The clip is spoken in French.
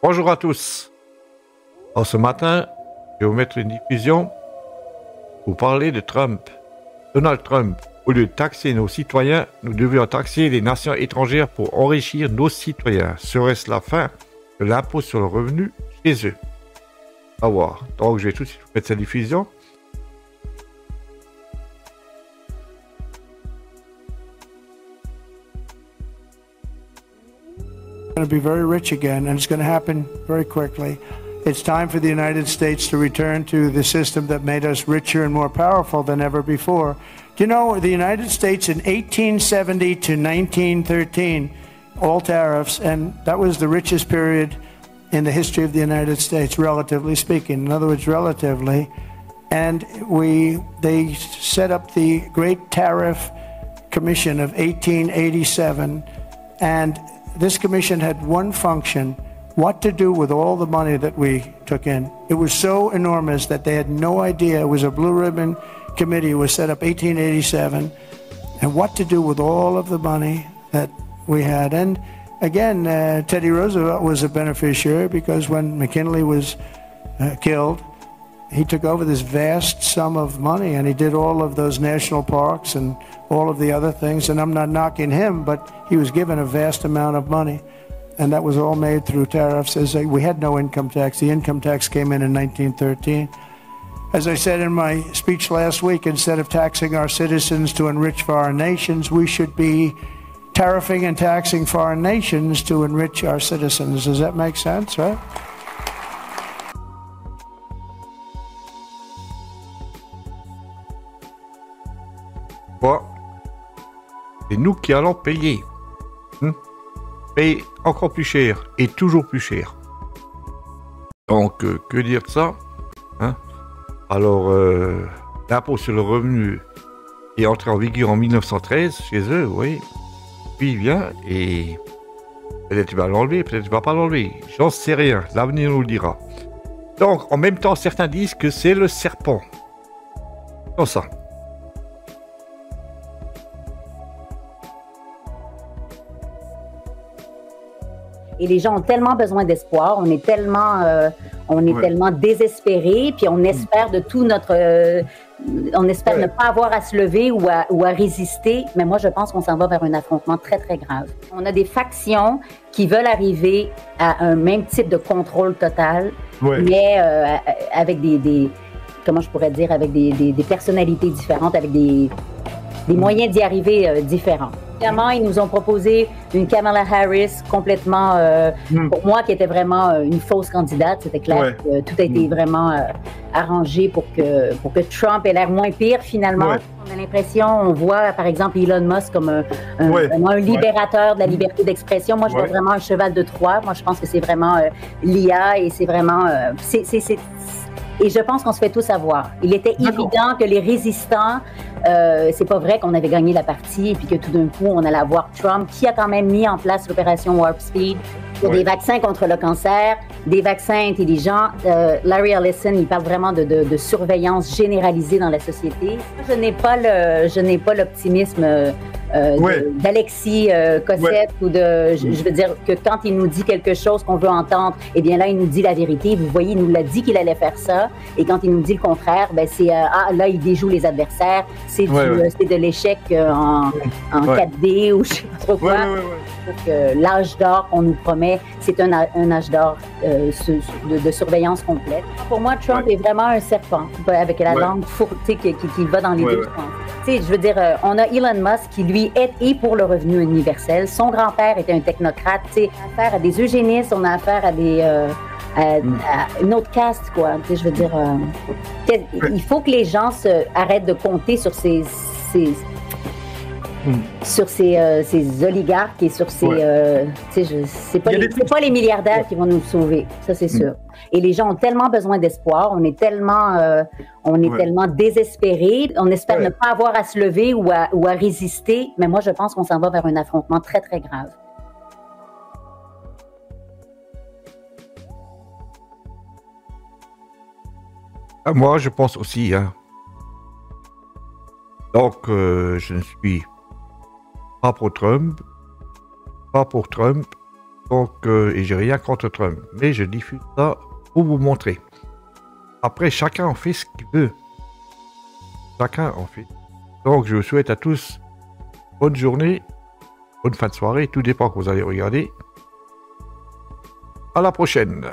Bonjour à tous. Alors, ce matin, je vais vous mettre une diffusion pour parler de Trump. Donald Trump, au lieu de taxer nos citoyens, nous devions taxer les nations étrangères pour enrichir nos citoyens. Serait-ce la fin de l'impôt sur le revenu chez eux? À voir. Donc, je vais tout de suite vous mettre cette diffusion. Going to be very rich again, and it's going to happen very quickly. It's time for the United States to return to the system that made us richer and more powerful than ever before. Do you know the United States in 1870 to 1913, all tariffs, and that was the richest period in the history of the United States, relatively speaking. In other words, relatively. And they set up the Great Tariff Commission of 1887, and this commission had one function: what to do with all the money that we took in. It was so enormous that they had no idea. It was a blue ribbon committee. It was set up 1887, and what to do with all of the money that we had. And again, Teddy Roosevelt was a beneficiary, because when McKinley was killed, he took over this vast sum of money, and he did all of those national parks and all of the other things. And I'm not knocking him, but he was given a vast amount of money, and that was all made through tariffs. We had no income tax. The income tax came in 1913. As I said in my speech last week, instead of taxing our citizens to enrich foreign nations, we should be tariffing and taxing foreign nations to enrich our citizens. Does that make sense, right? Bon, c'est nous qui allons payer. Payer encore plus cher et toujours plus cher. Donc, que dire de ça? Alors, l'impôt sur le revenu est entré en vigueur en 1913 chez eux, oui. Puis il vient et peut-être tu vas l'enlever, peut-être tu vas pas l'enlever. J'en sais rien, l'avenir nous le dira. Donc, en même temps, certains disent que c'est le serpent. Comme ça. Et les gens ont tellement besoin d'espoir, on est tellement désespérés, puis on espère de tout notre... on espère ne pas avoir à se lever ou à résister, mais moi je pense qu'on s'en va vers un affrontement très très grave. On a des factions qui veulent arriver à un même type de contrôle total, mais avec des comment je pourrais dire, avec des personnalités différentes, avec des moyens d'y arriver différents. Évidemment, ils nous ont proposé une Kamala Harris complètement, pour moi, qui était vraiment une fausse candidate. C'était clair que tout a été vraiment arrangé pour que Trump ait l'air moins pire, finalement. On a l'impression, on voit, par exemple, Elon Musk comme un libérateur de la liberté d'expression. Moi, je vois vraiment un cheval de Troie. Moi, je pense que c'est vraiment l'IA, et c'est vraiment... Et je pense qu'on se fait tous avoir. Il était évident que les résistants, c'est pas vrai qu'on avait gagné la partie et puis que tout d'un coup, on allait avoir Trump, qui a quand même mis en place l'opération Warp Speed pour des vaccins contre le cancer, des vaccins intelligents. Larry Ellison, il parle vraiment de surveillance généralisée dans la société. Je n'ai pas l'optimisme d'Alexis Cossette ou de... Je veux dire que quand il nous dit quelque chose qu'on veut entendre, eh bien là, il nous dit la vérité. Vous voyez, il nous l'a dit qu'il allait faire ça. Et quand il nous dit le contraire, ben c'est... là, il déjoue les adversaires. C'est de l'échec en 4D ou je sais pas trop quoi. Donc, l'âge d'or qu'on nous promet, c'est un âge d'or de surveillance complète. Pour moi, Trump est vraiment un serpent avec la langue fourrée qui va dans les deux sens. Je veux dire, on a Elon Musk qui, lui, est pour le revenu universel. Son grand-père était un technocrate. On a affaire à des eugénistes, on a affaire à des... à une autre caste, quoi. Je veux dire, il faut que les gens arrêtent de compter sur ces oligarques et sur ces... c'est pas les milliardaires qui vont nous sauver, ça c'est sûr. Et les gens ont tellement besoin d'espoir, on est tellement désespérés, on espère ne pas avoir à se lever ou à résister, mais moi je pense qu'on s'en va vers un affrontement très très grave. Moi je pense aussi, Donc je ne suis pas pour Trump, Donc, et j'ai rien contre Trump, mais je diffuse ça pour vous montrer. Après, chacun en fait ce qu'il veut. Chacun en fait. Donc, je vous souhaite à tous bonne journée, bonne fin de soirée, tout dépend que vous allez regarder. À la prochaine.